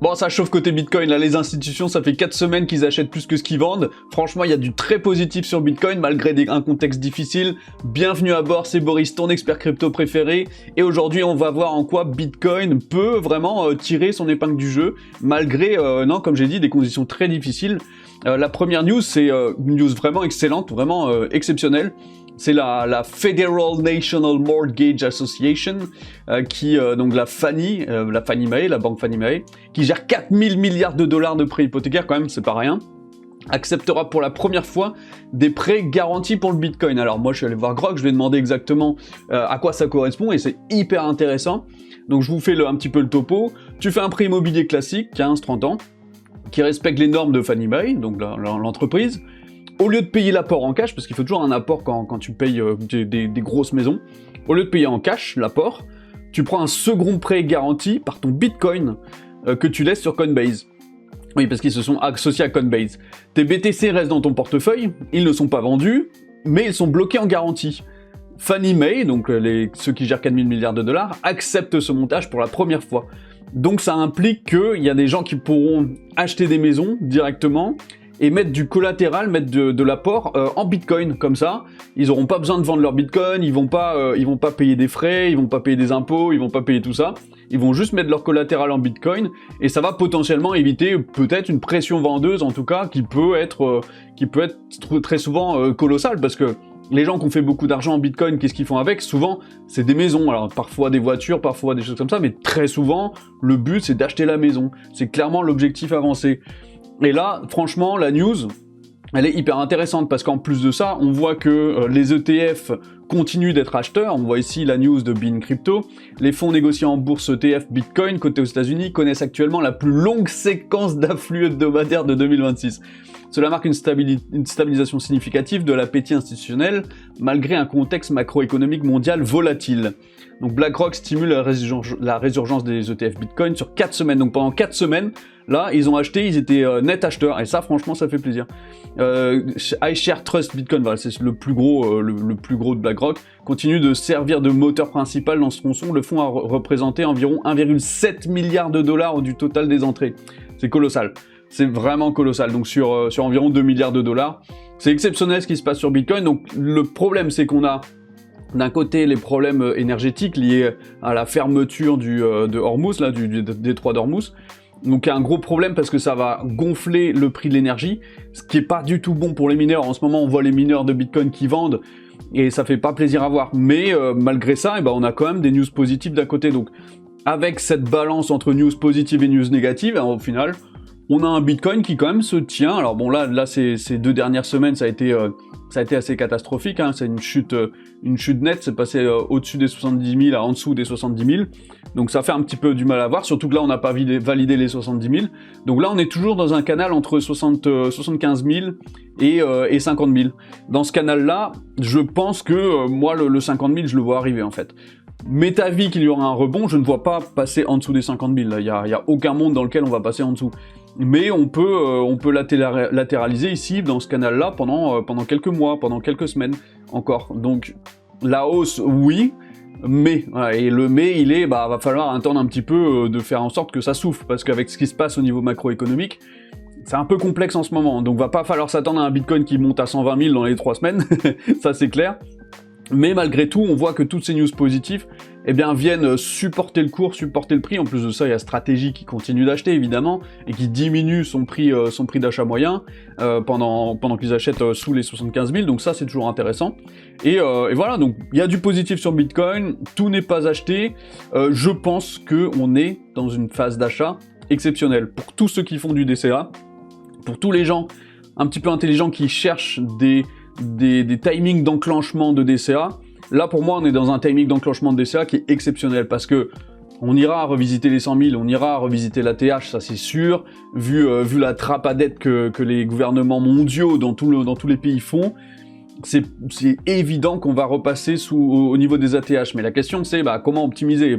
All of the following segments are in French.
Bon, ça chauffe côté Bitcoin, là, les institutions, ça fait 4 semaines qu'ils achètent plus que ce qu'ils vendent. Franchement, il y a du très positif sur Bitcoin, malgré un contexte difficile. Bienvenue à bord, c'est Boris, ton expert crypto préféré. Et aujourd'hui, on va voir en quoi Bitcoin peut vraiment tirer son épingle du jeu, malgré, non, comme j'ai dit, des conditions très difficiles. La première news, c'est une news vraiment excellente, vraiment exceptionnelle. C'est la Federal National Mortgage Association, donc la Fannie Mae, la banque Fannie Mae, qui gère 4000 milliards de dollars de prêts hypothécaires, quand même, c'est pas rien, acceptera pour la première fois des prêts garantis pour le Bitcoin. Alors moi, je suis allé voir Grok, je lui ai demandé exactement à quoi ça correspond, et c'est hyper intéressant. Donc je vous fais un petit peu le topo. Tu fais un prêt immobilier classique, 15-30 ans, qui respecte les normes de Fannie Mae, donc l'entreprise. Au lieu de payer l'apport en cash, parce qu'il faut toujours un apport quand tu payes des grosses maisons, au lieu de payer en cash l'apport, tu prends un second prêt garanti par ton Bitcoin que tu laisses sur Coinbase. Oui, parce qu'ils se sont associés à Coinbase. Tes BTC restent dans ton portefeuille, ils ne sont pas vendus, mais ils sont bloqués en garantie. Fannie Mae, donc ceux qui gèrent 4000 milliards de dollars, acceptent ce montage pour la première fois. Donc ça implique qu'il y a des gens qui pourront acheter des maisons directement, et mettre du collatéral, mettre de l'apport en Bitcoin, comme ça, ils n'auront pas besoin de vendre leur Bitcoin, ils vont pas payer des frais, ils vont pas payer des impôts, ils vont pas payer tout ça, ils vont juste mettre leur collatéral en Bitcoin, et ça va potentiellement éviter peut-être une pression vendeuse, en tout cas, qui peut être très souvent colossale, parce que les gens qui ont fait beaucoup d'argent en Bitcoin, qu'est-ce qu'ils font avec? Souvent, c'est des maisons, alors parfois des voitures, parfois des choses comme ça, mais très souvent, le but c'est d'acheter la maison, c'est clairement l'objectif avancé. Et là, franchement, la news, elle est hyper intéressante parce qu'en plus de ça, on voit que les ETF continuent d'être acheteurs. On voit ici la news de Bean Crypto. Les fonds négociés en bourse ETF Bitcoin, cotés aux États-Unis, connaissent actuellement la plus longue séquence d'afflux hebdomadaires de 2026. Cela marque une stabilisation significative de l'appétit institutionnel, malgré un contexte macroéconomique mondial volatile. Donc BlackRock stimule la résurgence des ETF Bitcoin sur 4 semaines. Donc pendant 4 semaines, là, ils ont acheté, ils étaient net acheteurs. Et ça, franchement, ça fait plaisir. iShares Trust Bitcoin, voilà, c'est le plus gros de BlackRock, continue de servir de moteur principal dans ce tronçon. Le fonds a représenté environ 1,7 milliard de dollars du total des entrées. C'est colossal. C'est vraiment colossal. Donc sur environ 2 milliards de dollars. C'est exceptionnel ce qui se passe sur Bitcoin. Donc le problème, c'est qu'on a d'un côté les problèmes énergétiques liés à la fermeture de Hormuz, là, du détroit d'Hormuz. Donc il y a un gros problème parce que ça va gonfler le prix de l'énergie, ce qui est pas du tout bon pour les mineurs. En ce moment, on voit les mineurs de Bitcoin qui vendent et ça fait pas plaisir à voir. Mais malgré ça, on a quand même des news positives d'un côté. Donc avec cette balance entre news positives et news négatives, au final, on a un Bitcoin qui quand même se tient. Alors bon, là ces 2 dernières semaines, ça a été assez catastrophique, hein. C'est une chute nette, c'est passé au-dessus des 70 000 à en dessous des 70 000. Donc ça fait un petit peu du mal à voir, surtout que là on n'a pas validé les 70 000. Donc là on est toujours dans un canal entre 75 000 et 50 000. Dans ce canal-là, je pense que moi le 50 000, je le vois arriver en fait. M'est avis qu'il y aura un rebond, je ne vois pas passer en dessous des 50 000. Il y a aucun monde dans lequel on va passer en dessous. Mais on peut latéraliser ici, dans ce canal-là, pendant quelques mois, pendant quelques semaines encore. Donc, la hausse, oui, mais, voilà, et le mais, va falloir attendre un petit peu de faire en sorte que ça souffle, parce qu'avec ce qui se passe au niveau macroéconomique, c'est un peu complexe en ce moment. Donc, va pas falloir s'attendre à un Bitcoin qui monte à 120 000 dans les 3 semaines, ça c'est clair. Mais malgré tout, on voit que toutes ces news positives viennent supporter le cours, supporter le prix. En plus de ça, il y a Stratégie qui continue d'acheter, évidemment, et qui diminue son prix d'achat moyen pendant qu'ils achètent sous les 75 000. Donc ça, c'est toujours intéressant. Et voilà, donc il y a du positif sur Bitcoin, tout n'est pas acheté. Je pense qu'on est dans une phase d'achat exceptionnelle. Pour tous ceux qui font du DCA, pour tous les gens un petit peu intelligents qui cherchent des timings d'enclenchement de DCA, là pour moi on est dans un timing d'enclenchement de DCA qui est exceptionnel parce que on ira revisiter les 100 000, on ira revisiter l'ATH, ça c'est sûr, vu la trappe à dette que les gouvernements mondiaux dans tous les pays font, c'est évident qu'on va repasser au niveau des ATH, mais la question c'est comment optimiser.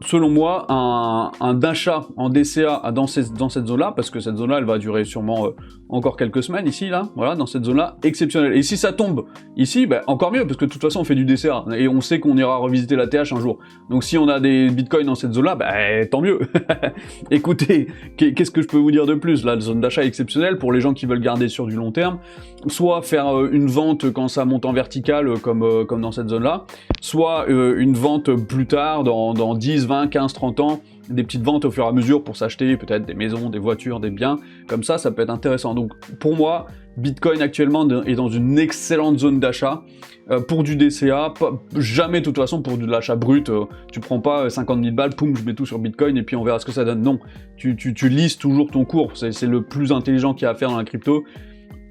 selon moi, un achat en DCA dans cette zone-là, parce que cette zone-là, elle va durer sûrement encore quelques semaines ici, là, voilà, dans cette zone-là, exceptionnelle. Et si ça tombe ici, bah, encore mieux, parce que de toute façon, on fait du DCA, et on sait qu'on ira revisiter la TH un jour. Donc si on a des bitcoins dans cette zone-là, bah, tant mieux. Écoutez, qu'est-ce que je peux vous dire de plus? La zone d'achat est exceptionnelle pour les gens qui veulent garder sur du long terme, soit faire une vente quand ça monte en vertical, comme dans cette zone-là, soit une vente plus tard, dans 10, 20, 15, 30 ans, des petites ventes au fur et à mesure pour s'acheter peut-être des maisons, des voitures, des biens, comme ça peut être intéressant. Donc pour moi, Bitcoin actuellement est dans une excellente zone d'achat pour du DCA, jamais de toute façon pour de l'achat brut, tu prends pas 50 000 balles, poum, je mets tout sur Bitcoin et puis on verra ce que ça donne. Non, tu lises toujours ton cours, c'est le plus intelligent qu'il y a à faire dans la crypto.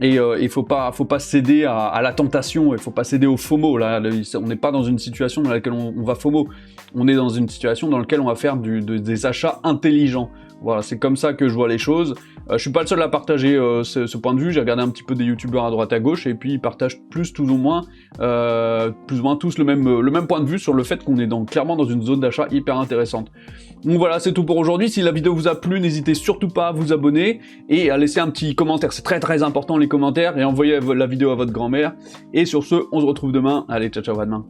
Et il faut pas céder à la tentation, il faut pas céder au FOMO. Là, on n'est pas dans une situation dans laquelle on va FOMO. On est dans une situation dans laquelle on va faire des achats intelligents. Voilà, c'est comme ça que je vois les choses. Je suis pas le seul à partager ce point de vue. J'ai regardé un petit peu des youtubeurs à droite à gauche et puis ils partagent plus ou moins tous le même point de vue sur le fait qu'on est clairement dans une zone d'achat hyper intéressante. Donc voilà, c'est tout pour aujourd'hui. Si la vidéo vous a plu, n'hésitez surtout pas à vous abonner et à laisser un petit commentaire. C'est très très important les commentaires, et envoyez la vidéo à votre grand-mère. Et sur ce, on se retrouve demain. Allez, ciao ciao, à demain.